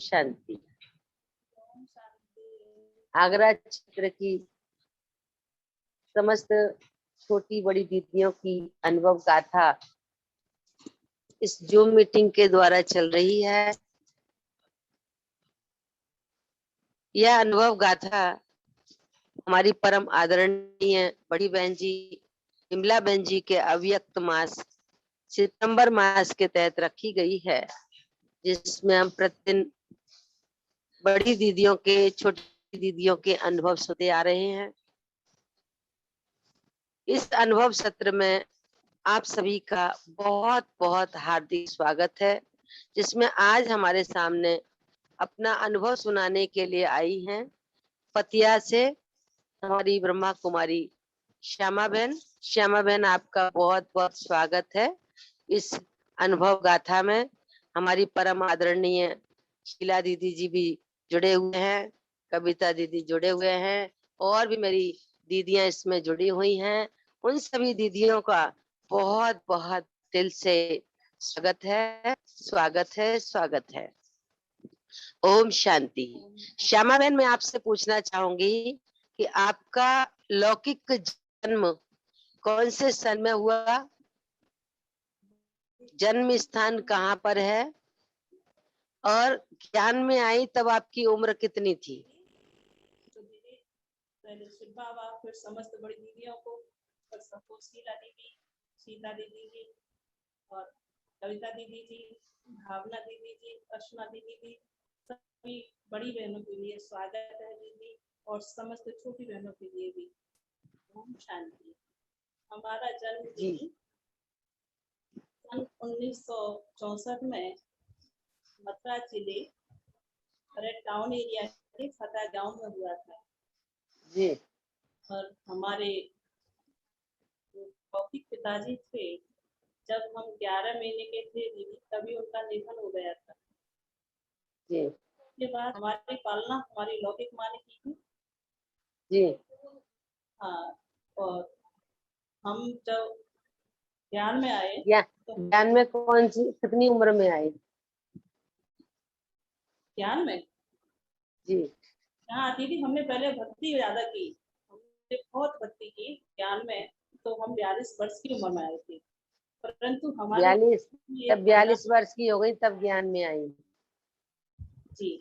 शांति। आगरा क्षेत्र की समस्त छोटी बड़ी दीदियों की अनुभव गाथा इस जूम मीटिंग के द्वारा चल रही है। यह अनुभव गाथा हमारी परम आदरणीय बड़ी बहन जी विमला बहन जी के अव्यक्त मास सितंबर मास के तहत रखी गई है, जिसमें हम प्रतिदिन बड़ी दीदियों के छोटी दीदियों के अनुभव सुनते आ रहे हैं। इस अनुभव सत्र में आप सभी का बहुत बहुत हार्दिक स्वागत है, जिसमें आज हमारे सामने अपना अनुभव सुनाने के लिए आई हैं पतिया से हमारी ब्रह्मा कुमारी श्यामा बहन। श्यामा बहन, आपका बहुत बहुत स्वागत है इस अनुभव गाथा में। हमारी परम आदरणीय शीला दीदी जी भी जुड़े हुए हैं, कविता दीदी जुड़े हुए हैं, और भी मेरी दीदियां इसमें जुड़ी हुई हैं। उन सभी दीदियों का बहुत बहुत दिल से स्वागत है, स्वागत है, स्वागत है। ओम शांति। श्यामा बहन, मैं आपसे पूछना चाहूंगी कि आपका लौकिक जन्म कौन से सन में हुआ, जन्म स्थान कहाँ पर है, और ज्ञान में आई तब आपकी उम्र कितनी थी? तो दीदी पहले शिव बाबा, फिर समस्त बड़ी दीदियों को, और सबको शीला दीदी, सीता दीदी जी, और कविता दीदी जी, भावना दीदी जी, अश्मा दीदी जी, सभी बड़ी बहनों के लिए स्वागत है दीदी, और समस्त छोटी बहनों के लिए भी ओम शांति। हमारा जन्म दीदी सन 1964 में मथुरा जिले टाउन एरिया के फता गांव में हुआ था जी। और हमारे लौकिक पिताजी थे, जब हम 11 महीने के थे दीदी, तभी उनका निधन हो गया था जी। उसके बाद हमारी पालना हमारी लौकिक माँ ने की थी जी। हाँ, और हम जब ज्ञान में आए तो ज्ञान में कौन सी कितनी उम्र में आए? ज्ञान में जी। हाँ दीदी, हमने पहले भक्ति ज्यादा की, हमने बहुत भक्ति की ज्ञान में, तो हम 42 वर्ष की उम्र में आए थे, परंतु हमारे 42 वर्ष की हो गई तब ज्ञान में आई? जी,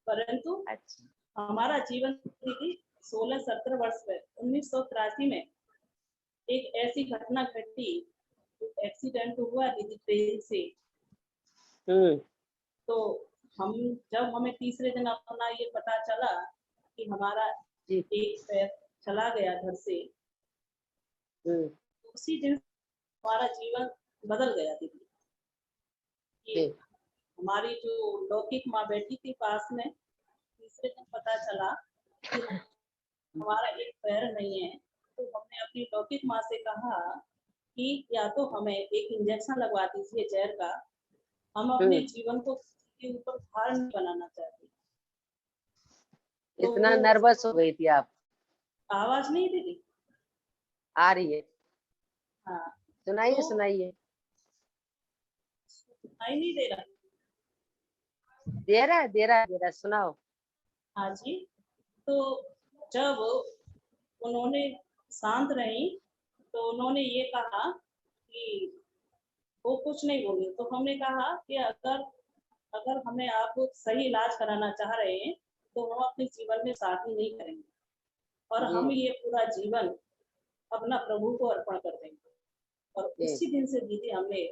परंतु अच्छा। हमारा जीवन दीदी 16-17 वर्ष में 1983 में एक ऐसी घटना घटी, एक्सीडेंट हुआ दीदी ट्रेन से। तो हम जब हमें तीसरे दिन अपना ये पता चला कि हमारा एक पैर चला गया घर से, उसी दिन हमारा जीवन बदल गया दीदी। कि हमारी जो लौकिक माँ बैठी थी पास में, तीसरे दिन पता चला कि हमारा एक पैर नहीं है, तो हमने अपनी लौकिक माँ से कहा कि या तो हमें एक इंजेक्शन लगवा दीजिए जहर का, हम अपने जीवन को के ऊपर भार नहीं बनाना चाहते। तो इतना नर्वस हो गई थी आप? आवाज नहीं दीदी आ रही है? हाँ सुनाइए तो सुनाइए। सुनाई नहीं दे रहा। दे रहा है दे रहा है दे रहा है, सुनाओ। हाँ जी। तो जब उन्होंने शांत रही तो उन्होंने ये कहा कि वो कुछ नहीं बोली। तो हमने कहा कि अगर अगर हमें आप सही इलाज कराना चाह रहे हैं तो हम अपने जीवन में शादी नहीं करेंगे और जी हम ये पूरा जीवन अपना प्रभु को अर्पण कर देंगे। और जी। उसी दिन से दीदी हमने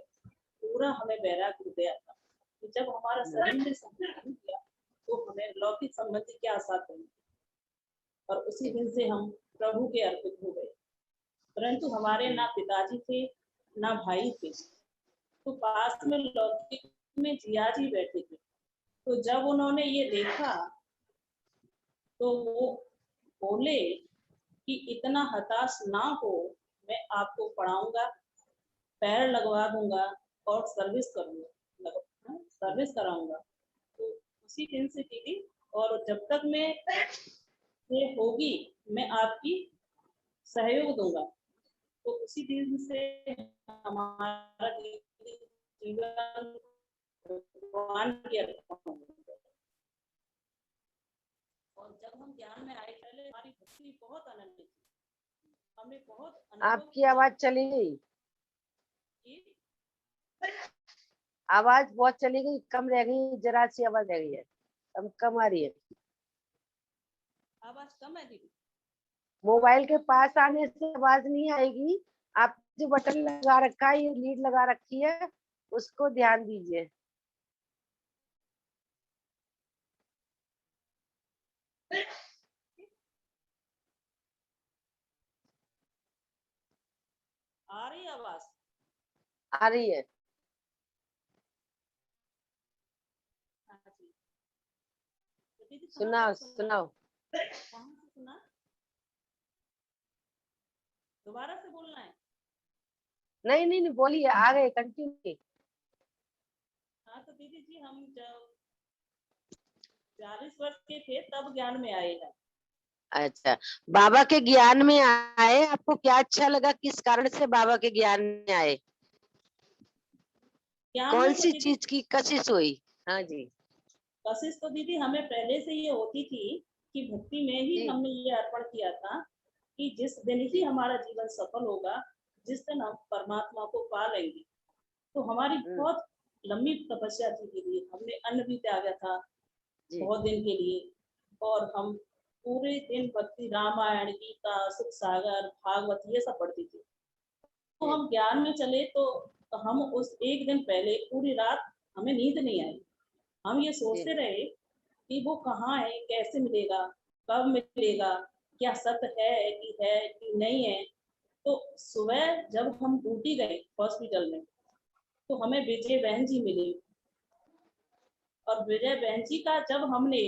पूरा हमें वैराग्य हो गया था कि जब हमारा शरीर में संबंध टूट गया तो हमें लौकिक संबंधी क्या साथ देंगे। और उसी दिन से हम प्रभु के अर्पित हो गए। परंतु हमारे ना पिताजी थे ना भाई थे। तो पास में लौकिक में जिया जी बैठे थे। तो जब उन्होंने ये देखा तो वो बोले कि इतना हताश ना हो, मैं आपको पढ़ाऊंगा, पैर लगवा दूंगा और सर्विस कराऊंगा। तो उसी दिन से दीदी, और जब तक मैं ये होगी मैं आपकी सहयोग दूंगा। तो उसी दिन से हमारा जीवन भगवान की अर्पण हो गया। और जब हम ज्ञान में आए पहले हमारी भक्ति बहुत आनंदित थी। हमने बहुत अनुभव आपकी किया आवाज चली गई, कि आवाज बहुत चली गई, कम रह गई, जरा सी आवाज रह गई है, कम आ रही है। आवाज कम है दीदी। मोबाइल के पास आने से आवाज नहीं आएगी। आप जो बटन लगा रखा है, ये लीड लगा रखी है, उसको ध्यान दीजिए। आ रही आवाज? आ रही है। हाँ जी। तो दीदी कहाँ सुनाओ तक सुना? सुनाओ। कहाँ से सुना? दोबारा से बोलना है? नहीं नहीं नहीं, बोलिए, आ गए, कंटिन्यू। हाँ तो दीदी जी हम जब 40 वर्ष के थे तब ज्ञान में आए हैं। अच्छा, बाबा के ज्ञान में आए, आपको क्या अच्छा लगा, किस कारण से बाबा के ज्ञान में आए, ज्ञान कौन में तो सी दीदी चीज की कशिश हुई? हाँ जी कोशिश तो दीदी हमें पहले से ये होती थी कि भक्ति में ही जी हमने ये अर्पण किया था कि जिस दिन ही जी हमारा जीवन सफल होगा, जिस दिन हम परमात्मा को पा लेंगे। तो हमारी हम्म, बहुत लंबी तपस्या थी दीदी। हमने अन्न भी त्यागा था जी बहुत दिन के लिए। और हम पूरे दिन भक्ति रामायण गीता सुख सागर भागवत ये सब पढ़ती थी। तो जी हम ज्ञान में चले तो हम उस एक दिन पहले पूरी रात हमें नींद नहीं आई। हम ये जी सोचते रहे कि वो कहाँ है, कैसे मिलेगा, कब मिलेगा, क्या सत्य है कि नहीं है। तो सुबह जब हम ड्यूटी गए हॉस्पिटल में तो हमें विजय बहन जी मिली। और विजय बहन जी का जब हमने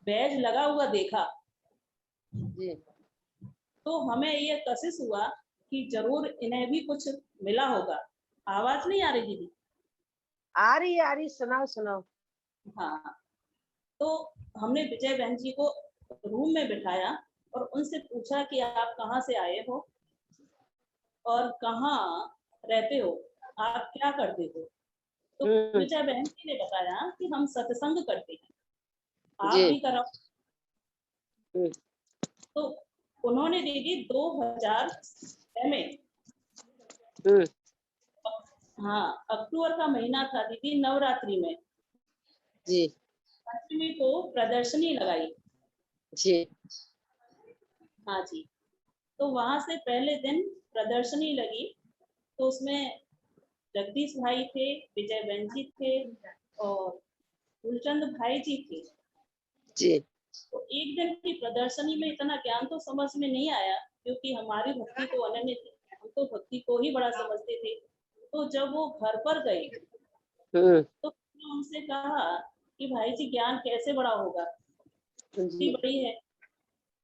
बैज लगा हुआ देखा जी। तो हमें ये कशिश हुआ कि जरूर इन्हें भी कुछ मिला होगा। आवाज नहीं आ रही दीदी? आ रही, सुनाओ सुनाओ। हाँ। तो हमने विजय बहन जी को रूम में बिठाया और उनसे पूछा कि आप कहाँ से आए हो और कहाँ रहते हो, आप क्या करते हो। तो हम्म। विजय बहन जी ने बताया कि हम सत्संग करते हैं, आप जी। भी कराओ। हम्म। तो उन्होंने दीदी 2006 में, हम्म। हाँ अक्टूबर का महीना था दीदी, नवरात्रि में जी पंचमी को प्रदर्शनी लगाई। जी हाँ जी। तो वहां से पहले दिन प्रदर्शनी लगी। तो उसमें जगदीश भाई थे, विजय बहन जी थे और फूलचंद भाई जी थे। जी तो एक दिन की प्रदर्शनी में इतना ज्ञान तो समझ में नहीं आया क्योंकि हमारी भक्ति तो अनन्य थी। हम तो भक्ति को ही बड़ा समझते थे। तो जब वो घर पर गए हम्म। तो मैंने उनसे कहा कि भाई जी ज्ञान कैसे बड़ा होगा, भक्ति जी बड़ी है।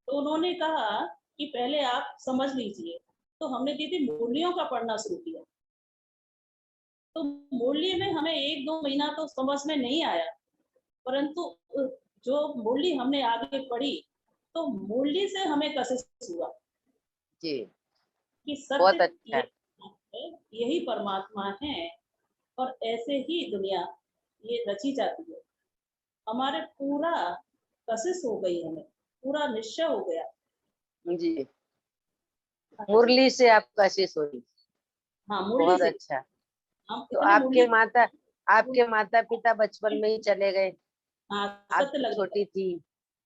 तो उन्होंने कहा कि पहले आप समझ लीजिए। तो हमने दीदी मूल्यों का पढ़ना शुरू किया। तो मूल्य में हमें 1-2 महीना तो समझ में नहीं आया, परंतु जो मूल्य हमने आगे पढ़ी तो मूल्य से हमें कशिश हुआ। जी कि बहुत सत्य अच्छा है। यही परमात्मा है और ऐसे ही दुनिया ये रची जाती है। हमारे पूरा कशिश हो गई, हमें पूरा निश्चय हो गया। जी, हाँ जी। मुरली से आपका आशीष हुई। हाँ, मुरली बहुत से अच्छा। हम तो इतने मुरली। आपके माता पिता बचपन में ही चले गए। हाँ, आप सत्य तो लगेगा।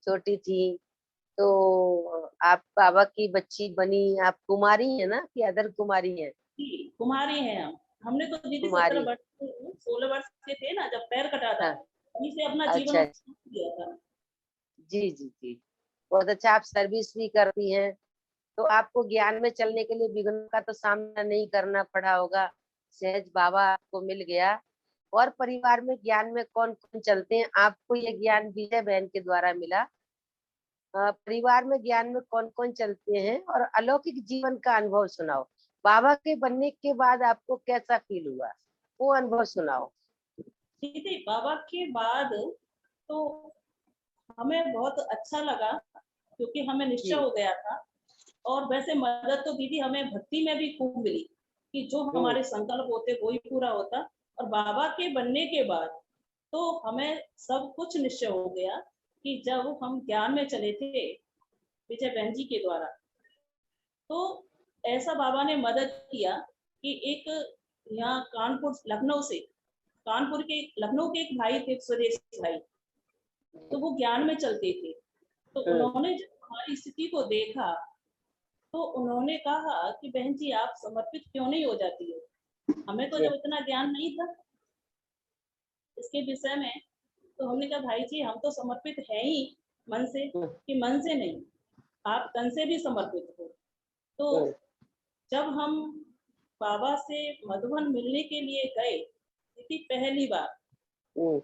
छोटी थी तो आप बाबा की बच्ची बनी। आप कुमारी है ना कि अदर कुमारी है? जी, कुम्हारी हैं हम। हमने तो दीदी कुमारी। 16 वर्ष के थे ना जब पैर कटा था, हाँ। वहीं से अपना जीवन अच्छा अच्छा। दिया था। जी जी जी। बहुत अच्छा। आप सर्विस भी करती हैं तो आपको ज्ञान में चलने के लिए विघ्नों का तो सामना नहीं करना पड़ा होगा। सहज बाबा आपको मिल गया। और परिवार में ज्ञान में कौन कौन चलते हैं? आपको ये ज्ञान विजय बहन के द्वारा मिला। परिवार में ज्ञान में कौन कौन चलते हैं और अलौकिक जीवन का अनुभव सुनाओ। बाबा के बनने के बाद आपको कैसा फील हुआ, वो अनुभव सुनाओ। दीदी बाबा के बाद तो हमें बहुत अच्छा लगा, क्योंकि हमें निश्चय जी। हो गया था। और वैसे मदद तो दीदी हमें भक्ति में भी खूब मिली, कि जो हम्म। हमारे संकल्प होते वही पूरा होता। और बाबा के बनने के बाद तो हमें सब कुछ निश्चय हो गया, कि जब हम ज्ञान में चले थे विजय बहन जी के द्वारा, तो ऐसा बाबा ने मदद किया कि एक यहाँ कानपुर लखनऊ से, लखनऊ के एक भाई थे, स्वदेशी भाई, तो वो ज्ञान में चलते थे। तो हम्म। उन्होंने जब हमारी स्थिति को देखा, तो उन्होंने कहा कि बहन जी आप समर्पित क्यों नहीं हो जाती हो। हमें तो जी। जब इतना ज्ञान नहीं था इसके विषय में, तो हमने कहा भाई जी हम तो समर्पित है ही मन से, हम्म। कि मन से नहीं, आप तन से भी समर्पित हो। तो हम्म। जब हम बाबा से मधुबन मिलने के लिए गए थी पहली बार, हम्म।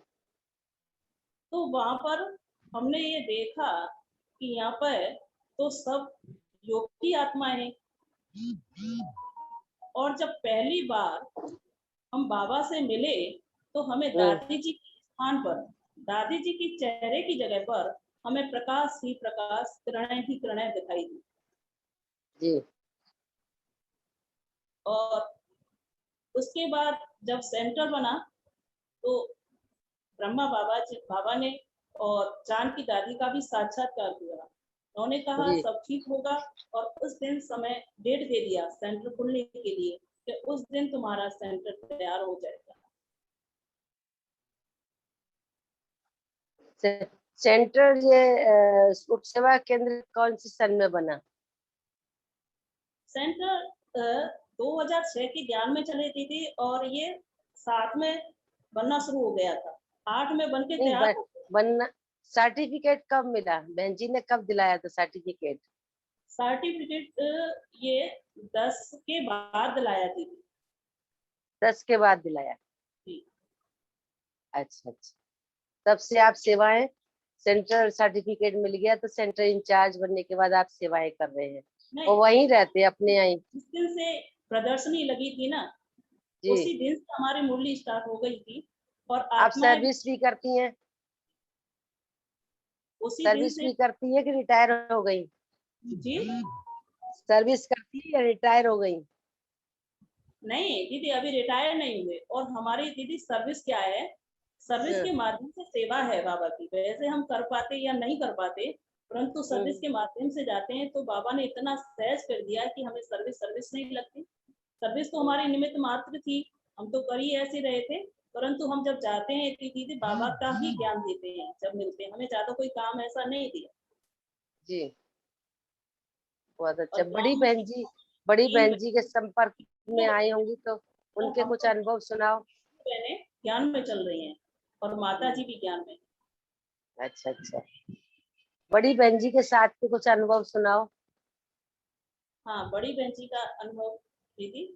तो वहां पर हमने ये देखा कि यहाँ पर तो सब योग की आत्माएं हैं। और जब पहली बार हम बाबा से मिले, तो हमें हम्म। दादी जी के स्थान पर, दादी जी की चेहरे की जगह पर हमें प्रकाश ही प्रकाश, किरणें ही किरणें दिखाई दी। जी। और उसके बाद जब सेंटर बना, तो ब्रह्मा बाबा ने और चांद की दादी का भी साक्षात्कार हुआ। उन्होंने कहा जी। सब ठीक होगा, और उस दिन समय डेट दे दिया सेंटर खुलने के लिए, कि उस दिन तुम्हारा सेंटर तैयार हो जाएगा। सेंटर ये उप सेवा केंद्र कौन सी सन में बना? सेंटर 2006 के ज्ञान में चले थी, और ये 7 में बनना शुरू हो गया था। 8 में बन के नहीं तैयार हो गया। बनना। सर्टिफिकेट कब मिला? बहन जी ने कब दिलाया था सर्टिफिकेट? सर्टिफिकेट ये 10 के बाद लाया थी। 10 के बाद दिलाया। जी। अच्छा अच्छा। तब से आप सेवाएं, सेंटर सर्टिफिकेट मिल गया तो सेंटर इंचार्ज बनने के बाद आप सेवाएं कर रहे हैं नहीं, और वहीं रहते हैं अपने यहाँ? जिस दिन से प्रदर्शनी लगी थी ना, जी। उसी दिन से हमारी मुरली स्टार्ट हो गई थी। और आप आत्माएं सर्विस भी करती हैं? उसी दिन सर्विस से। भी करती है कि रिटायर हो गई? जी सर्विस करती है या रिटायर हो गई? नहीं दीदी, अभी रिटायर नहीं हुए। और हमारी दीदी सर्विस क्या है, सर्विस हम्म। के माध्यम से सेवा है बाबा की। वैसे हम कर पाते या नहीं कर पाते, परंतु सर्विस हम्म। के माध्यम से जाते हैं, तो बाबा ने इतना सहज कर दिया कि हमें सर्विस सर्विस नहीं लगती। सर्विस तो हम्म। हमारी निमित्त मात्र थी, हम तो कर ही ऐसे रहे थे। परंतु हम जब जाते हैं तो दीदी बाबा का ही ज्ञान देते हैं, जब मिलते हैं हमें ज्यादा कोई काम ऐसा नहीं दिया। जी। बहुत अच्छा। और ज्ञान बड़ी तीन बहन जी के संपर्क में बहनें, आई होंगी तो तो उनके हम कुछ तो अनुभव सुनाओ। बहनें ज्ञान में चल रही हैं, और माता हम्म। जी भी ज्ञान में। अच्छा अच्छा। बड़ी बहन जी के साथ के कुछ अनुभव सुनाओ। हाँ, बड़ी बहन जी का अनुभव दीदी,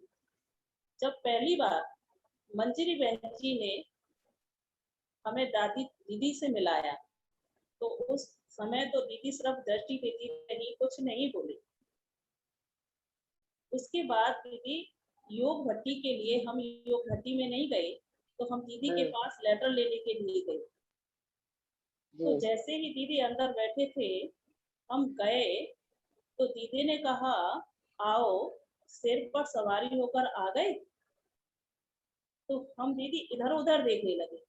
जब पहली बार मंजरी बहन जी ने हमें दादी दीदी से मिलाया, तो उस समय तो दीदी सिर्फ दृष्टि देती रही, कुछ नहीं बोली। उसके बाद दीदी योग भट्टी के लिए, हम योग भट्टी में नहीं गए, तो हम दीदी के हम्म। पास लेटर लेने के लिए गए। तो जी। जैसे ही दीदी अंदर बैठे थे, हम गए, तो दीदी ने कहा आओ, सिर पर सवारी होकर आ गए, तो हम दीदी इधर उधर देखने लगे।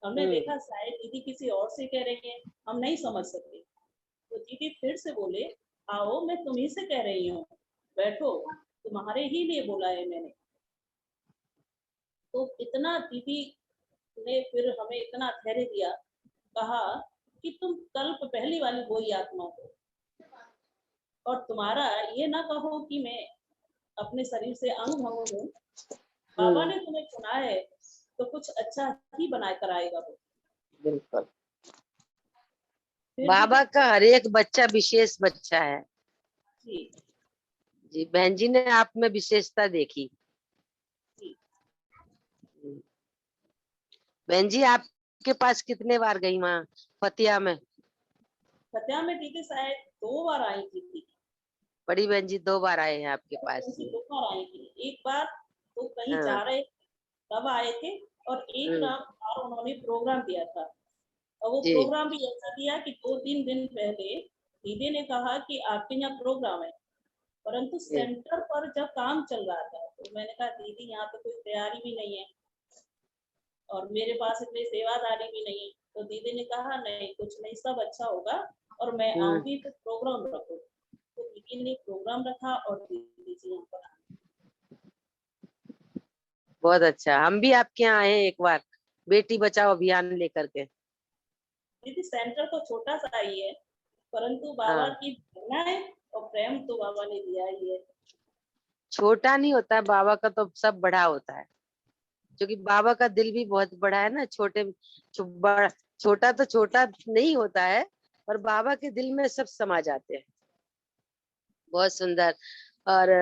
हमने देखा शायद दीदी किसी और से कह रही हैं, हम नहीं समझ सकते। तो दीदी फिर से बोले, आओ मैं तुम्ही से कह रही हूँ, बैठो, तुम्हारे ही लिए बोला है मैंने। तो इतना दीदी ने फिर हमें इतना धैर्य दिया, कहा कि तुम कल्प पहली वाली वही आत्मा हो, और तुम्हारा ये ना कहो कि मैं अपने शरीर से अंग भंग हूँ। बाबा ने तुम्हें चुना है तो कुछ अच्छा ही बना कर आएगा वो। बिल्कुल, फिर बाबा दीदी का हर एक बच्चा विशेष बच्चा है। जी जी, बहन जी ने आप में विशेषता देखी। जी बहन जी आपके पास कितने बार गई वहाँ फतिया में? फतेहा में दीदी शायद 2 बार आई थी दीदी। बड़ी बहन जी 2 बार आए हैं आपके पास। उनसे 2 बार आई थी। एक बार वो कहीं जा हाँ। रहे तब आए थे, और एक बार उन्होंने प्रोग्राम दिया था। और वो जी प्रोग्राम भी ऐसा दिया कि 2-3 दिन पहले दीदी ने कहा कि आपके यहाँ प्रोग्राम है, परंतु जी सेंटर पर जब काम चल रहा था तो मैंने कहा दीदी यहाँ तो कोई तैयारी भी नहीं है और मेरे पास इतनी सेवादारी भी नहीं है। तो दीदी ने कहा नहीं, कुछ नहीं, सब अच्छा होगा और मैं आऊंगी तो प्रोग्राम रखो। तो दीदी ने प्रोग्राम रखा और दीदी जी यहाँ पर आए। बहुत अच्छा। हम भी आपके यहाँ आए हैं एक बार, बेटी बचाओ अभियान लेकर के। दीदी सेंटर तो छोटा सा ही है, परंतु बाबा हाँ, की भावनाएं और प्रेम तो बाबा ने दिया ही है। छोटा नहीं होता है बाबा का, तो सब बड़ा होता है, क्योंकि बाबा का दिल भी बहुत बड़ा है ना। बड़ा छोटा तो छोटा नहीं होता है, पर बाबा के दिल में सब समा जाते हैं। बहुत सुंदर। और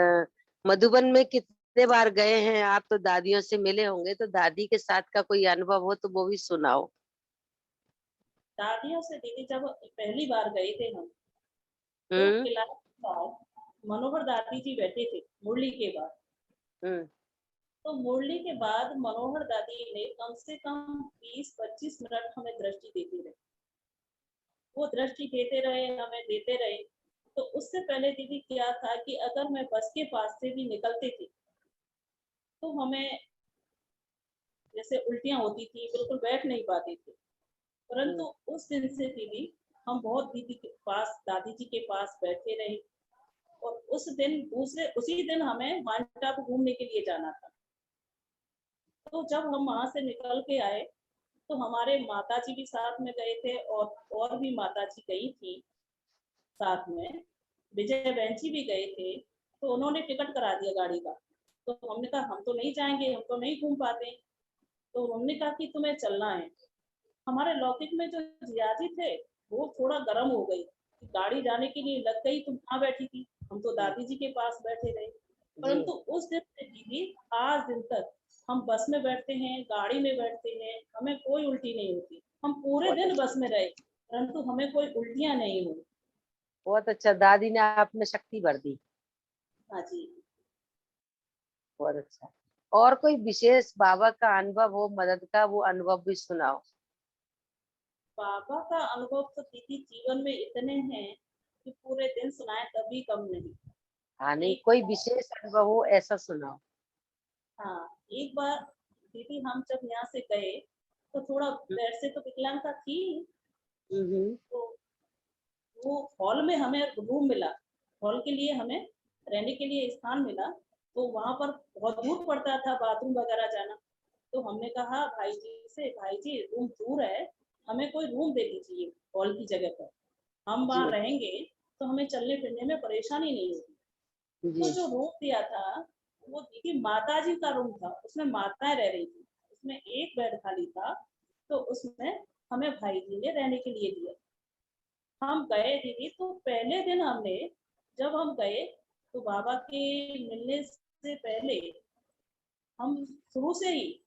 मधुबन में कितने बार गए हैं आप? तो दादियों से मिले होंगे, तो दादी के साथ का कोई अनुभव हो तो वो भी सुनाओ। दादियों से दीदी जब पहली बार गए थे हम, तो हम्म। क्लास के बाद मनोहर दादी जी बैठे थे मुरली के बाद। हम्म। तो मुरली के बाद मनोहर दादी ने कम से कम 20-25 मिनट हमें दृष्टि देते रहे। वो दृष्टि देते रहे, हमें देते रहे। तो उससे पहले दीदी क्या था कि अगर मैं बस के पास से भी निकलते थे तो हमें जैसे उल्टियां होती थी, बिल्कुल बैठ नहीं पाते थे। परंतु हम्म। उस दिन से दीदी हम बहुत दीदी के पास, दादी जी के पास बैठे रहे। और उस दिन उसी दिन हमें माउंट आबू घूमने के लिए जाना था। तो जब हम वहां से निकल के आए तो हमारे माता जी भी साथ में गए थे, और भी माता जी गई थी साथ में। विजय बहन जी भी गए थे, तो उन्होंने टिकट करा दिया गाड़ी का। तो हमने कहा हम तो नहीं जाएंगे, हम तो नहीं घूम पाते। तो उन्होंने कहा कि तुम्हें चलना है। हमारे लौकिक में जो जियाजी थे वो थोड़ा गर्म हो गई, गाड़ी जाने के लिए लग गई, तुम कहाँ बैठी थी? हम तो दादी जी के पास बैठे रहे। जी। परंतु उस दिन से दीदी आज दिन तक हम बस में बैठते हैं, गाड़ी में बैठते हैं, हमें कोई उल्टी नहीं होती। हम पूरे बहुत दिन अच्छा। बस में रहे, परंतु हमें कोई उल्टियां नहीं हुई। बहुत अच्छा, दादी ने आप में शक्ति भर दी। हाँ जी। बहुत अच्छा। और कोई विशेष बाबा का अनुभव हो, मदद का, वो अनुभव भी सुनाओ। बाबा का अनुभव तो दीदी जीवन में इतने हैं कि पूरे दिन सुनाए तभी कम नहीं। हाँ, नहीं, एक कोई विशेष अनुभव हो ऐसा सुनाओ। हाँ, एक बार दीदी हम जब यहाँ से गए तो थोड़ा पैर से तो विकलांगता थी। हम्म। तो वो हॉल में हमें रूम मिला, हॉल के लिए हमें रहने के लिए स्थान मिला। तो वहां पर बहुत दूर पड़ता था बाथरूम वगैरह जाना। तो हमने कहा भाई जी से, भाई जी रूम दूर है, हमें कोई रूम दे दीजिए हॉल की जगह पर, हम जी वहां रहेंगे तो हमें चलने फिरने में परेशानी नहीं होगी। तो जी। जो रूम दिया था वो दीदी माता जी का रूम था, उसमें माताएं रह रही थी, उसमें एक बेड खाली था। तो उसमें हमें भाई जी ने रहने के लिए दिया। हम गए दीदी, तो पहले दिन हमने, जब हम गए तो बाबा के मिलने से पहले हम शुरू से ही,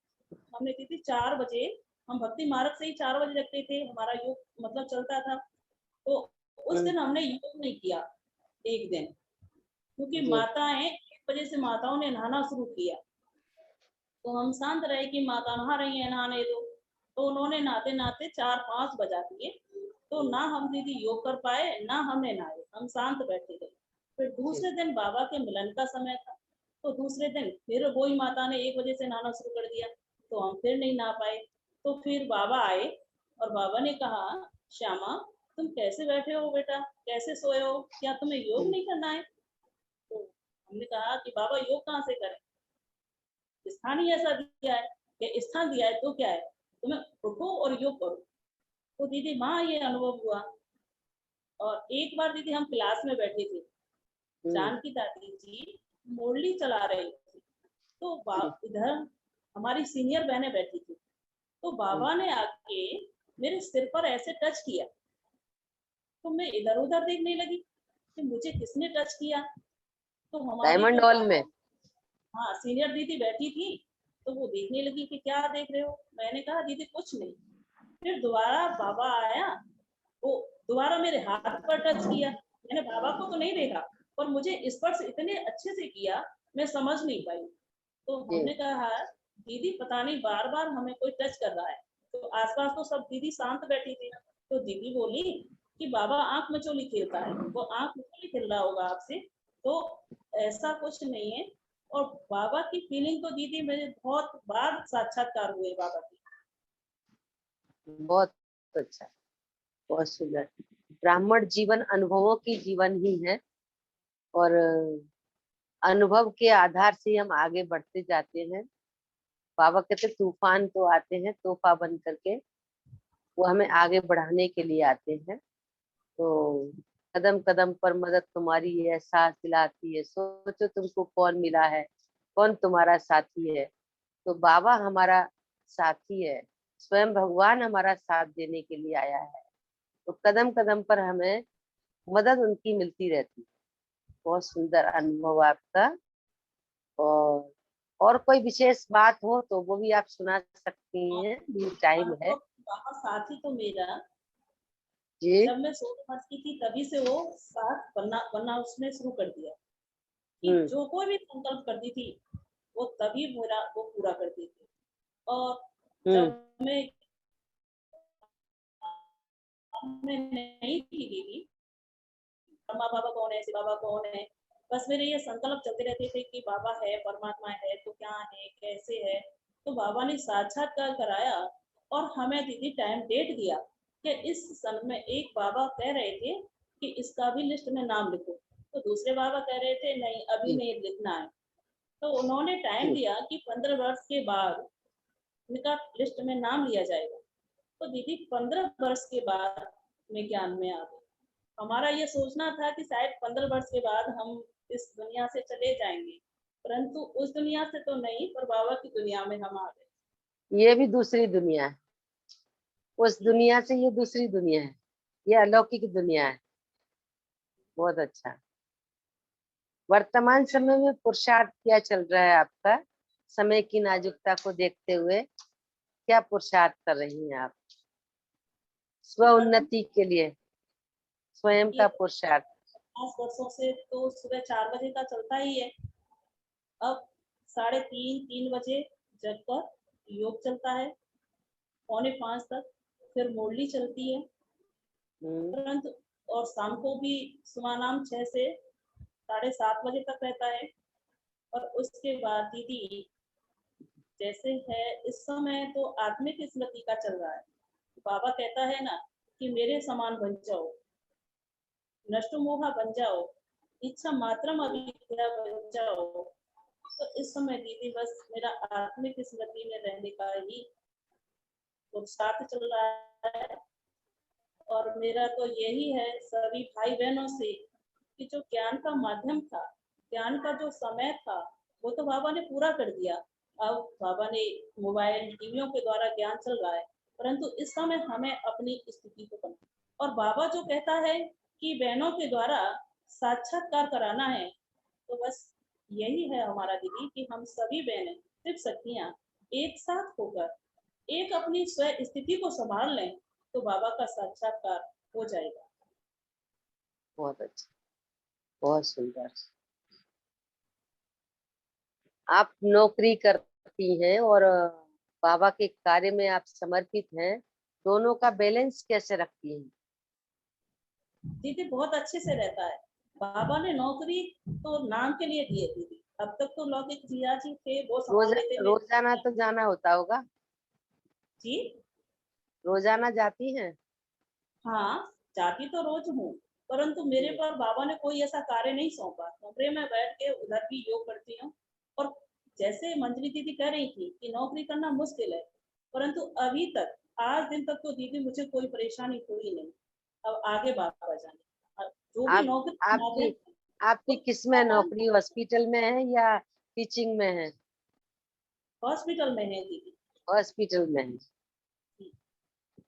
हमने दीदी 4 बजे, हम भक्ति मार्ग से ही 4 बजे रखते थे, हमारा योग मतलब चलता था। तो उस हम्म। दिन हमने योग नहीं किया एक दिन, क्योंकि जी माताएं 1 बजे से माताओं ने नहाना शुरू किया। तो हम शांत रहे कि माता नहा रही है, नहाने दो। तो उन्होंने नहाते नहाते 4-5 बजा दिए। तो ना हम दीदी योग कर पाए, ना हमने नहाए, हम शांत बैठे रहे। फिर दूसरे दिन बाबा के मिलन का समय था, तो दूसरे दिन फिर वही माता ने 1 बजे से नहाना शुरू कर दिया, तो हम फिर नहीं नहा पाए। तो फिर बाबा आए और बाबा ने कहा, श्यामा तुम कैसे बैठे हो बेटा, कैसे सोए हो, क्या तुम्हें योग नहीं करना है? तो हमने कहा कि बाबा योग कहाँ से करें, स्थान ही ऐसा दिया है, कि स्थान दिया है तो क्या है, तुम्हें उठो और योग करो। तो दीदी वहाँ ये अनुभव हुआ। और एक बार दीदी हम क्लास में बैठे थे, जानकी दादी जी मुरली चला रही थी, तो इधर हमारी सीनियर बहनें बैठी थी, तो बाबा ने आके मेरे सिर पर ऐसे टच किया, तो मैं इधर उधर देखने लगी कि मुझे किसने टच किया। तो हमारी डायमंड जो हॉल में। हाँ सीनियर दीदी बैठी थी, तो वो देखने लगी कि क्या देख रहे हो। मैंने कहा दीदी कुछ नहीं। फिर दोबारा बाबा आया, वो दोबारा मेरे हाथ पर टच किया। मैंने बाबा को तो नहीं देखा, पर मुझे स्पर्श इतने अच्छे से किया, मैं समझ नहीं पाई। तो हमने कहा दीदी पता नहीं बार बार हमें कोई टच कर रहा है। तो आसपास तो सब दीदी शांत बैठी थी, तो दीदी बोली कि बाबा आंख मचोली खेलता है, वो आंख मचोली खेल रहा होगा आपसे, तो ऐसा कुछ नहीं है। और बाबा की फीलिंग तो दीदी मेरे बहुत बार साक्षात्कार हुए बाबा की। बहुत अच्छा, बहुत सुंदर। ब्राह्मण जीवन अनुभवों की जीवन ही है, और अनुभव के आधार से हम आगे बढ़ते जाते हैं। बाबा कहते तूफान तो आते हैं तोहफा बन करके, वो हमें आगे बढ़ाने के लिए आते हैं। तो कदम कदम पर मदद तुम्हारी है, एहसास दिलाती है, सोचो तुमको कौन मिला है, कौन तुम्हारा साथी है। तो बाबा हमारा साथी है, स्वयं भगवान हमारा साथ देने के लिए आया है। तो कदम कदम पर हमें मदद उनकी मिलती रहती है। बहुत सुंदर अनुभव आपका। और कोई विशेष बात हो तो वो भी आप सुना सकती हैं, भी टाइम है। अनुभव बाबा साथी तो मेरा, जी। जब मैं 16 वर्ष की थी तभी से वो साथ बनना बनना उसने शुरू कर दिया, कि हम्म। जो कोई भी संकल्प करती थी वो तभी मेरा वो पूरा करती थी। और हम्म। जब मैं नहीं थी दीदी, ब्रह्मा बाबा कौन है, शिव बाबा कौन है, बस मेरे ये संकल्प चलते रहते थे कि बाबा है, परमात्मा है तो क्या है, कैसे है। तो बाबा ने साक्षात्कार कराया और हमें दीदी टाइम डेट दिया कि इस सन में एक बाबा कह रहे थे कि इसका भी लिस्ट में नाम लिखो, तो दूसरे बाबा कह रहे थे नहीं अभी जी। नहीं लिखना है। तो उन्होंने टाइम जी। दिया कि 15 वर्ष के बाद इनका लिस्ट में नाम लिया जाएगा। तो दीदी 15 वर्ष के बाद मैं ज्ञान में आ गई। हमारा ये सोचना था कि शायद 15 वर्ष के बाद हम इस दुनिया से चले जाएंगे, परंतु उस दुनिया से तो नहीं, पर बाबा की दुनिया में हम आ गए। ये भी दूसरी दुनिया है, उस दुनिया से ये दूसरी दुनिया है, ये अलौकिक दुनिया है। बहुत अच्छा। वर्तमान समय में पुरुषार्थ क्या चल रहा है आपका, समय की नाजुकता को देखते हुए क्या पुरुषार्थ कर रही हैं आप स्व वर्तमान उन्नति के लिए, स्वयं ये का पुरुषार्थ? 5 वर्षों से तो सुबह 4 बजे का चलता ही है। अब 3:30-3 बजे जगकर योग चलता है, 4:45 तक, फिर मुरली चलती है, हम्म। परंतु और शाम को भी सुमानाम 6 से 7:30 बजे तक रहता है। और उसके बाद दीदी जैसे है इस समय तो आत्मिक स्मृति का चल रहा है। बाबा कहता है ना कि मेरे समान बन जाओ, नष्ट मोहा बन जाओ, इच्छा मात्रम अविद्या बन जाओ। तो इस समय दीदी बस मेरा आत्मिक स्मृति में रहने का ही पुरुषार्थ चल रहा है। और मेरा तो यही है सभी भाई बहनों से कि जो ज्ञान का माध्यम था, ज्ञान का जो समय था, वो तो बाबा ने पूरा कर दिया। अब बाबा ने मोबाइल टीवियों के द्वारा ज्ञान चल रहा है, परंतु इस समय हमें अपनी स्थिति को करना। और बाबा जो कहता है कि बहनों के द्वारा साक्षात्कार कराना है, तो बस यही है हमारा दीदी कि हम सभी बहनें सिर्फ शक्तियाँ एक साथ होकर एक अपनी स्व स्थिति को संभाल लें, तो बाबा का साक्षात्कार हो जाएगा। बहुत अच्छा, बहुत सुंदर। आप नौकरी करती हैं और बाबा के कार्य में आप समर्पित हैं, दोनों का बैलेंस कैसे रखती हैं? दीदी बहुत अच्छे से रहता है। बाबा ने नौकरी तो नाम के लिए दिए दीदी, अब तक तो लौकिक जिया जी थे, वो संभाल लेते मेरे। रोजाना तो जाना होता होगा, जी रोजाना जाती हैं? हाँ, जाती तो रोज हूँ, परंतु मेरे जी। पर बाबा ने कोई ऐसा कार्य नहीं सौंपा। कमरे में बैठ के उधर भी योग करती हूँ। और जैसे मंजरी दीदी कह रही थी कि नौकरी करना मुश्किल है, परंतु अभी तक आज दिन तक तो दीदी मुझे कोई परेशानी हुई नहीं। अब आगे बाबा जाने, अब जो भी आप नौकरी आपकी माध्यम आपकी किस में नौकरी, हॉस्पिटल में है या टीचिंग में है? हॉस्पिटल में है दीदी। हॉस्पिटल में है।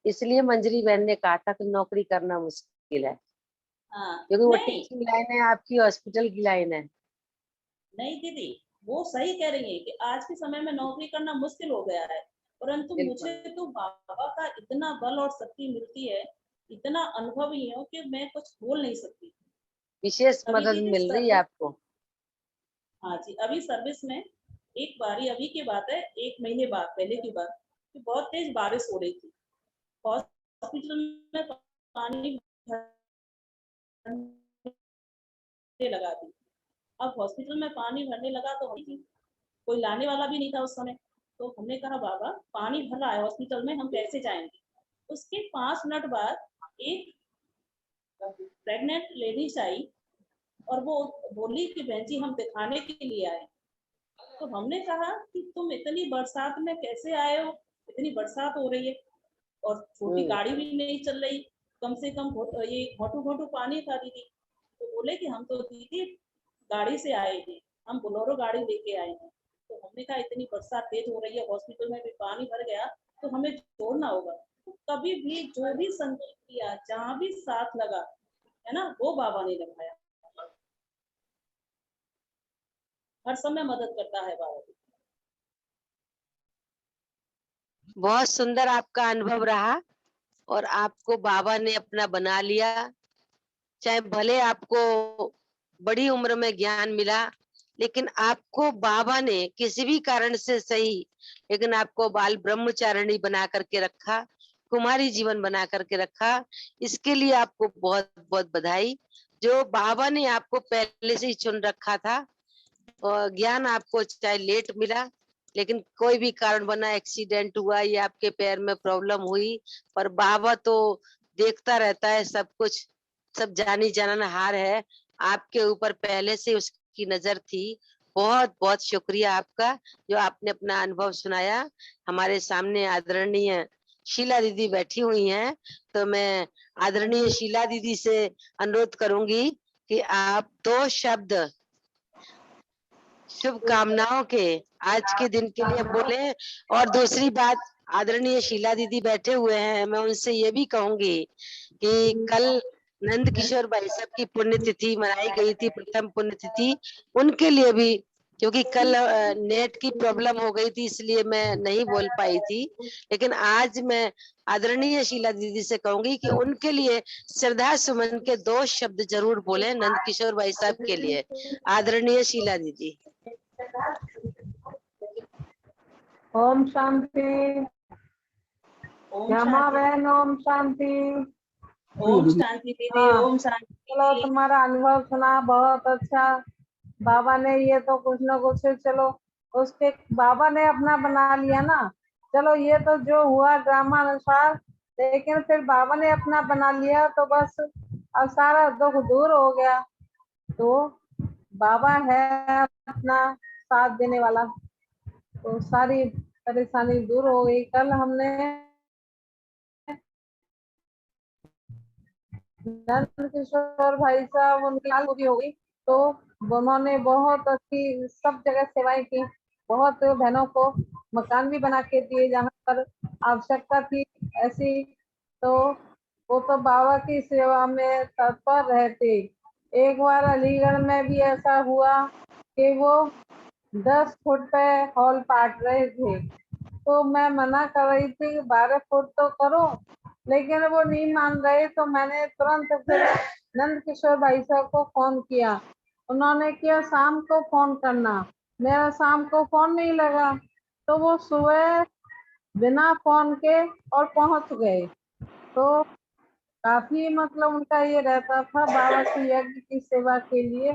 इसलिए मंजरी बहन ने कहा था कि नौकरी करना मुश्किल है, हाँ क्योंकि वो नहीं टीचिंग लाइन है, आपकी हॉस्पिटल की लाइन है। नहीं दीदी, वो सही कह रही है कि आज के समय में नौकरी करना मुश्किल हो गया है, परंतु मुझे बिल्कुल। तो बाबा का इतना बल और शक्ति मिलती है, इतना अनुभव ही है कि मैं कुछ बोल नहीं सकती। विशेष अभी मदद दीदी मिल रही है सर्विस, आपको। हाँ जी, अभी सर्विस में एक बारी, अभी की बात है, 1 महीने बाद पहले की बात, कि बहुत तेज बारिश हो रही थी। हॉस्पिटल में पानी भरने लगा थी। अब हॉस्पिटल में पानी भरने लगा तो कोई लाने वाला भी नहीं था उस समय। तो हमने कहा बाबा पानी भर रहा है हॉस्पिटल में, हम कैसे जाएंगे? उसके 5 मिनट बाद एक प्रेग्नेंट लेडीज आई और वो बोली कि बहन जी हम दिखाने के लिए आए। तो हमने कहा कि तुम इतनी बरसात में कैसे आए हो, इतनी बरसात हो रही है और छोटी हम्म। गाड़ी भी नहीं चल रही, कम से कम ये घोटू घोटू पानी था दीदी। तो बोले कि हम तो दीदी गाड़ी से आए हैं, हम बोलेरो गाड़ी लेके आए हैं। तो हमने कहा इतनी बरसात तेज हो रही है, हॉस्पिटल में भी पानी भर गया, तो हमें छोड़ना होगा। तो कभी भी जो भी संकल्प किया, जहाँ भी साथ लगा, है ना, वो बाबा ने लगाया। हर समय मदद करता है बाबा। बहुत सुंदर आपका अनुभव रहा, और आपको बाबा ने अपना बना लिया। चाहे भले आपको बड़ी उम्र में ज्ञान मिला, लेकिन आपको बाबा ने किसी भी कारण से सही, लेकिन आपको बाल ब्रह्मचारिणी बना करके रखा, कुमारी जीवन बना करके रखा। इसके लिए आपको बहुत बहुत बधाई। जो बाबा ने आपको पहले से ही चुन रखा था, और ज्ञान आपको चाहे लेट मिला, लेकिन कोई भी कारण बना, एक्सीडेंट हुआ या आपके पैर में प्रॉब्लम हुई, पर बाबा तो देखता रहता है सब कुछ, सब जानी जाननहार है। आपके ऊपर पहले से उसकी नजर थी। बहुत बहुत शुक्रिया आपका, जो आपने अपना अनुभव सुनाया। हमारे सामने आदरणीय शीला दीदी बैठी हुई हैं, तो मैं आदरणीय शीला दीदी से अनुरोध करूंगी कि आप 2 शब्द शुभकामनाओं के आज के दिन के लिए बोले। और दूसरी बात, आदरणीय शीला दीदी बैठे हुए हैं, मैं उनसे ये भी कहूंगी कि कल नंद किशोर भाई साहब की पुण्यतिथि मनाई गई थी, प्रथम पुण्यतिथि। उनके लिए भी, क्योंकि कल नेट की प्रॉब्लम हो गई थी, इसलिए मैं नहीं बोल पाई थी, लेकिन आज मैं आदरणीय शीला दीदी से कहूंगी कि उनके लिए श्रद्धा सुमन के 2 शब्द जरूर बोले, नंद किशोर भाई साहब के लिए। आदरणीय शीला दीदी। ओम शांति। ओम क्षमा शांति। बहन, ओम शांति। ओम शांति दीदी, हाँ, ओम शांति चलो दीदी। तुम्हारा अनुभव सुना, बहुत अच्छा। बाबा ने ये तो कुछ न कुछ, चलो उसके बाबा ने अपना बना लिया ना। चलो ये तो जो हुआ ड्रामा अनुसार, लेकिन फिर बाबा ने अपना बना लिया तो बस अब सारा दुख दूर हो गया। तो बाबा है अपना साथ देने वाला, तो सारी परेशानी दूर हो गई। कल हमने नंद किशोर भाई साहब, उनकी हाल पूरी हो गई, तो उन्होंने बहुत अच्छी सब जगह सेवाएं की। बहुत बहनों को मकान भी बना के दिए जहाँ पर आवश्यकता थी ऐसी। तो वो तो बाबा की सेवा में तत्पर रहते। एक बार अलीगढ़ में भी ऐसा हुआ कि वो 10 फुट पे हॉल पाट रहे थे, तो मैं मना कर रही थी कि 12 फुट तो करो, लेकिन वो नहीं मान रहे। तो मैंने तुरंत फिर नंद किशोर भाई साहब को फोन किया। उन्होंने किया शाम को फोन करना, मेरा शाम को फोन नहीं लगा, तो वो सुबह बिना फोन के और पहुंच गए। तो काफी मतलब उनका ये रहता था बाबा की यज्ञ की सेवा के लिए।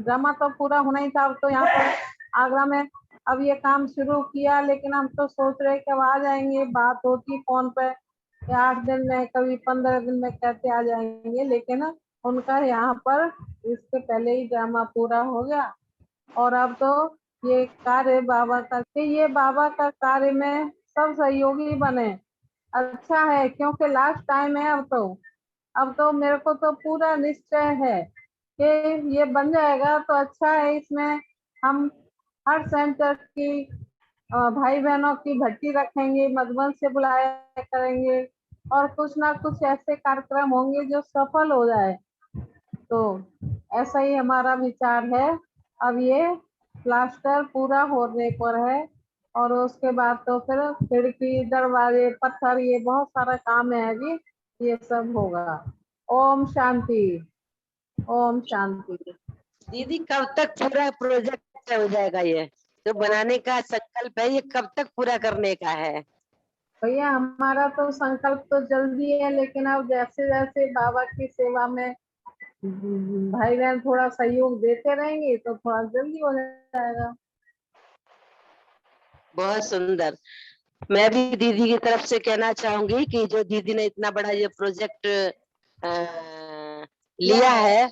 ड्रामा तो पूरा होना ही था। अब तो यहाँ पर आगरा में अब ये काम शुरू किया, लेकिन हम तो सोच रहे कि अब आ जाएंगे। बात होती फोन पे 8 दिन में, कभी 15 दिन में कहते आ जाएंगे, लेकिन उनका यहाँ पर इसके पहले ही ड्रामा पूरा हो गया। और अब तो ये कार्य बाबा का, ये बाबा का कार्य में सब सहयोगी बने, अच्छा है, क्योंकि लास्ट टाइम है। अब तो मेरे को तो पूरा निश्चय है कि ये बन जाएगा तो अच्छा है। इसमें हम हर सेंटर की भाई बहनों की भर्ती रखेंगे, मधुबन से बुलाया करेंगे, और कुछ ना कुछ ऐसे कार्यक्रम होंगे जो सफल हो जाए। तो ऐसा ही हमारा विचार है। अब ये प्लास्टर पूरा होने पर है, और उसके बाद तो फिर खिड़की, दरवाजे, पत्थर, ये बहुत सारा काम है अभी, ये सब होगा। ओम शांति, ओम शांति। दीदी कब तक पूरा प्रोजेक्ट हो जाएगा? ये जो बनाने का संकल्प है, ये कब तक पूरा करने का है? भैया हमारा तो संकल्प तो जल्दी है, लेकिन अब जैसे जैसे बाबा की सेवा में भाई बहन थोड़ा सहयोग देते रहेंगे तो थोड़ा जल्दी हो जाएगा। बहुत सुंदर। मैं भी दीदी की तरफ से कहना चाहूंगी कि जो दीदी ने इतना बड़ा ये प्रोजेक्ट लिया है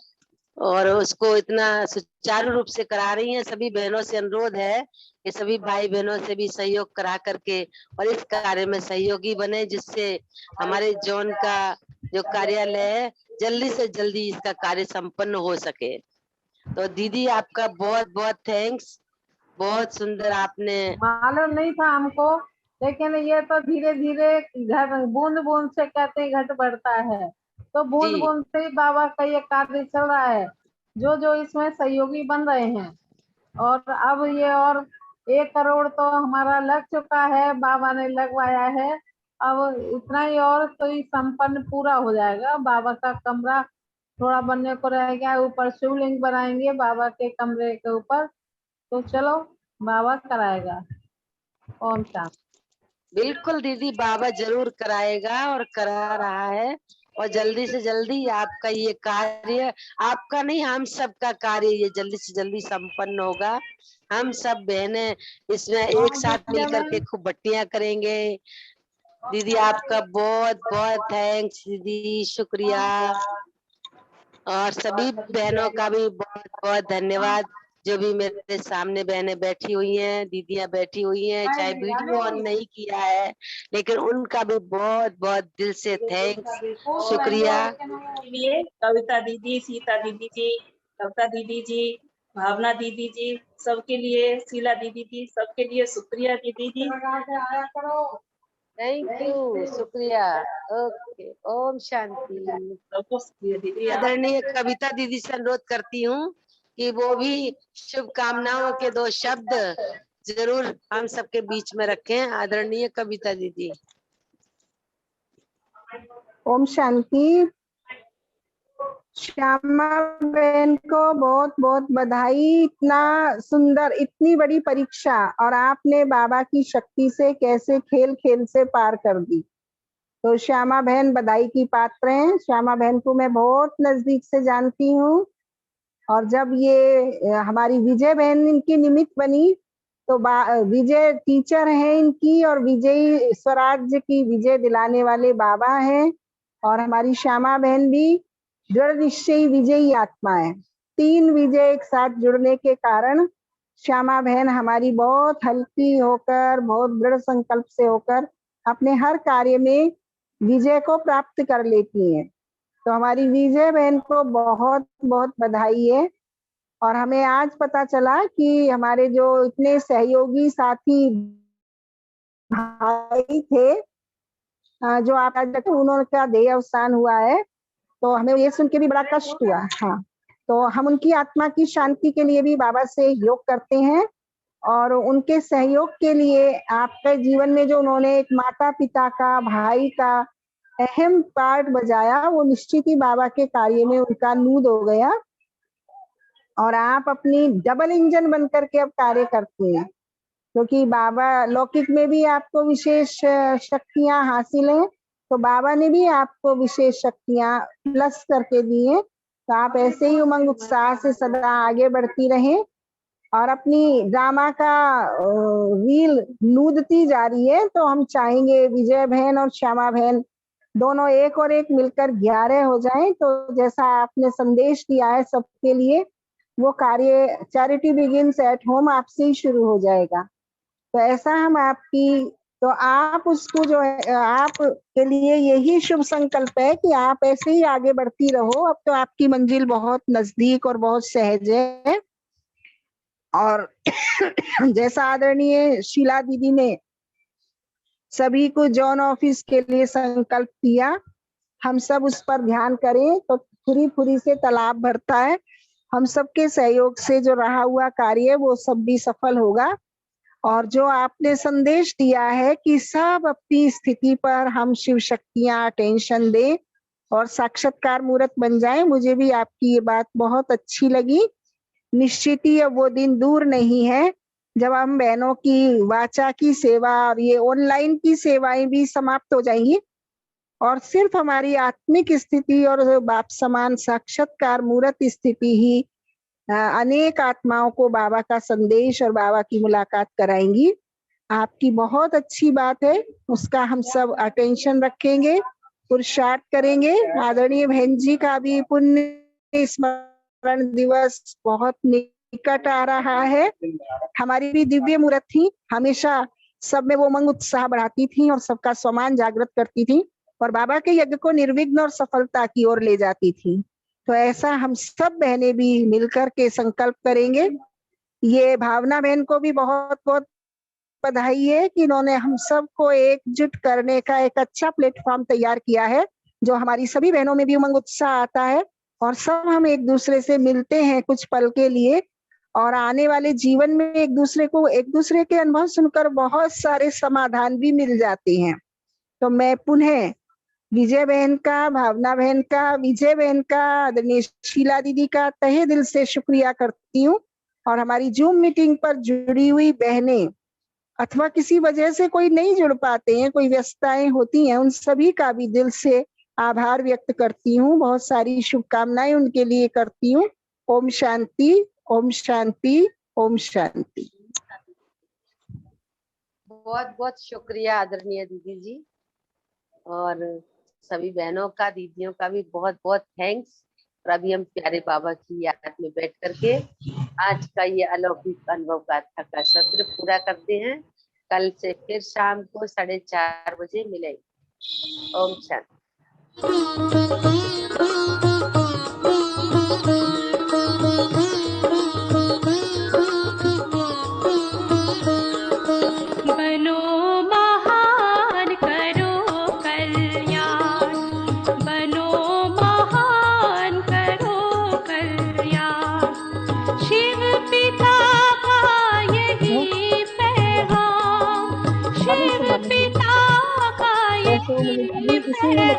और उसको इतना सुचारू रूप से करा रही हैं, सभी बहनों से अनुरोध है कि सभी भाई बहनों से भी सहयोग करा करके और इस कार्य में सहयोगी बने, जिससे हमारे जोन का जो कार्यालय है जल्दी से जल्दी इसका कार्य संपन्न हो सके। तो दीदी आपका बहुत बहुत थैंक्स। बहुत सुंदर आपने। मालूम नहीं था हमको, लेकिन ये तो धीरे धीरे घर, बूंद बूंद से कहते हैं घट बढ़ता है। तो बूंद जी बूंद से ही बाबा का ये कार्य चल रहा है। जो जो इसमें सहयोगी बन रहे हैं, और अब ये और 1 करोड़ तो हमारा लग चुका है, बाबा ने लगवाया है। अब इतना ही और तो ये संपन्न पूरा हो जाएगा। बाबा का कमरा थोड़ा बनने को रह गया, ऊपर शिवलिंग बनाएंगे बाबा के कमरे के ऊपर। तो चलो, बाबा कराएगा। ओम शांति। बिल्कुल दीदी, बाबा जरूर कराएगा और करा रहा है, और जल्दी से जल्दी आपका ये कार्य, आपका नहीं हम सबका कार्य ये जल्दी से जल्दी संपन्न होगा। हम सब बहनें इसमें एक साथ मिलकर के खूब बट्टियां करेंगे। दीदी आपका बहुत बहुत थैंक्स दीदी, शुक्रिया। और सभी बहनों का भी बहुत बहुत धन्यवाद, जो भी मेरे सामने बहनें बैठी हुई हैं, दीदियां बैठी हुई हैं, चाहे वीडियो ऑन नहीं किया है, लेकिन उनका भी बहुत बहुत दिल से थैंक्स, शुक्रिया। लिए कविता दीदी, सीता दीदी जी, कविता दीदी जी, भावना दीदी जी, सबके लिए, शीला दीदी जी, सबके लिए शुक्रिया दीदी जी। थैंक यू, शुक्रिया। ओके, ओम शांति। सबको शुक्रिया दीदी। आदरणीय कविता दीदी से अनुरोध करती हूँ कि वो भी शुभकामनाओं के 2 शब्द जरूर हम सबके बीच में रखें। आदरणीय कविता दीदी। ओम शांति। श्यामा बहन को बहुत बहुत बधाई। इतना सुंदर, इतनी बड़ी परीक्षा, और आपने बाबा की शक्ति से कैसे खेल खेल से पार कर दी। तो श्यामा बहन बधाई की पात्र हैं। श्यामा बहन को मैं बहुत नजदीक से जानती हूँ, और जब ये हमारी विजय बहन इनकी निमित्त बनी, तो विजय टीचर है इनकी, और विजयी स्वराज्य की विजय दिलाने वाले बाबा हैं। और हमारी श्यामा बहन भी दृढ़ निश्चयी विजयी आत्मा है। 3 विजय एक साथ जुड़ने के कारण श्यामा बहन हमारी बहुत हल्की होकर, बहुत दृढ़ संकल्प से होकर अपने हर कार्य में विजय को प्राप्त कर लेती हैं। तो हमारी विजय बहन को बहुत बहुत बधाई है। और हमें आज पता चला कि हमारे जो इतने सहयोगी साथी भाई थे, जो आप उनका देह अवसान हुआ है, तो हमें ये सुन के भी बड़ा कष्ट हुआ। हाँ, तो हम उनकी आत्मा की शांति के लिए भी बाबा से योग करते हैं, और उनके सहयोग के लिए आपके जीवन में जो उन्होंने एक माता पिता का, भाई का अहम पार्ट बजाया, वो निश्चित ही बाबा के कार्य में उनका नूद हो गया, और आप अपनी डबल इंजन बनकर के अब कार्य करते हैं। क्योंकि बाबा लौकिक में भी आपको विशेष शक्तियां हासिल हैं, तो बाबा ने भी आपको विशेष शक्तियां प्लस करके दी हैं। तो आप ऐसे ही उमंग उत्साह से सदा आगे बढ़ती रहें और अपनी ड्रामा का रील लूदती जा रही है। तो हम चाहेंगे विजय बहन और श्यामा बहन दोनों एक और एक मिलकर 11 हो जाएं। तो जैसा आपने संदेश दिया है सबके लिए, वो कार्य चैरिटी बिगिंस एट होम आपसे ही शुरू हो जाएगा। तो ऐसा हम आपकी, तो आप उसको जो है, आप के लिए यही शुभ संकल्प है कि आप ऐसे ही आगे बढ़ती रहो। अब तो आपकी मंजिल बहुत नजदीक और बहुत सहज है। और जैसा आदरणीय शीला दीदी ने सभी को जॉन ऑफिस के लिए संकल्प दिया, हम सब उस पर ध्यान करें तो फुरी फुरी से तालाब भरता है। हम सबके सहयोग से जो रहा हुआ कार्य वो सब भी सफल होगा। और जो आपने संदेश दिया है कि सब अपनी स्थिति पर हम शिव शक्तियां अटेंशन दें और साक्षात्कार मूर्त बन जाएं, मुझे भी आपकी ये बात बहुत अच्छी लगी। निश्चित ही अब वो दिन दूर नहीं है जब हम बहनों की वाचा की सेवा और ये ऑनलाइन की सेवाएं भी समाप्त हो जाएंगी और सिर्फ हमारी आत्मिक स्थिति और बाप समान साक्षात्कार मूर्त स्थिति ही अनेक आत्माओं को बाबा का संदेश और बाबा की मुलाकात कराएंगी। आपकी बहुत अच्छी बात है, उसका हम सब अटेंशन रखेंगे, पुरुषार्थ करेंगे। आदरणीय बहन जी का भी पुण्य स्मरण दिवस बहुत निकट आ रहा है। हमारी भी दिव्य मूर्त थी, हमेशा सब में वो उमंग उत्साह बढ़ाती थी और सबका सम्मान जागृत करती थी और बाबा के यज्ञ को निर्विघ्न और सफलता की ओर ले जाती थी। तो ऐसा हम सब बहनें भी मिलकर के संकल्प करेंगे। ये भावना बहन को भी बहुत बहुत बधाई है कि इन्होंने हम सबको एकजुट करने का एक अच्छा प्लेटफॉर्म तैयार किया है, जो हमारी सभी बहनों में भी उमंग उत्साह आता है और सब हम एक दूसरे से मिलते हैं कुछ पल के लिए और आने वाले जीवन में एक दूसरे के अनुभव सुनकर बहुत सारे समाधान भी मिल जाते हैं। तो मैं पुनः विजय बहन का, भावना बहन का, विजय बहन का, आदरणीय शीला दीदी का तहे दिल से शुक्रिया करती हूँ। और हमारी जूम मीटिंग पर जुड़ी हुई बहनें अथवा किसी वजह से कोई नहीं जुड़ पाते हैं, कोई व्यस्तताएं होती हैं, उन सभी का भी दिल से आभार व्यक्त करती हूँ। बहुत सारी शुभकामनाएं उनके लिए करती हूँ। ओम शांति, ओम शांति, ओम शांति। बहुत बहुत शुक्रिया आदरणीय दीदी जी, और सभी बहनों का, दीदियों का भी बहुत बहुत थैंक्स। और अभी हम प्यारे बाबा की याद में बैठ करके आज का ये अलौकिक अनुभव गाथा का सत्र पूरा करते हैं। कल से फिर शाम को 4:30 बजे मिलेंगे। ओम शांति। इसी में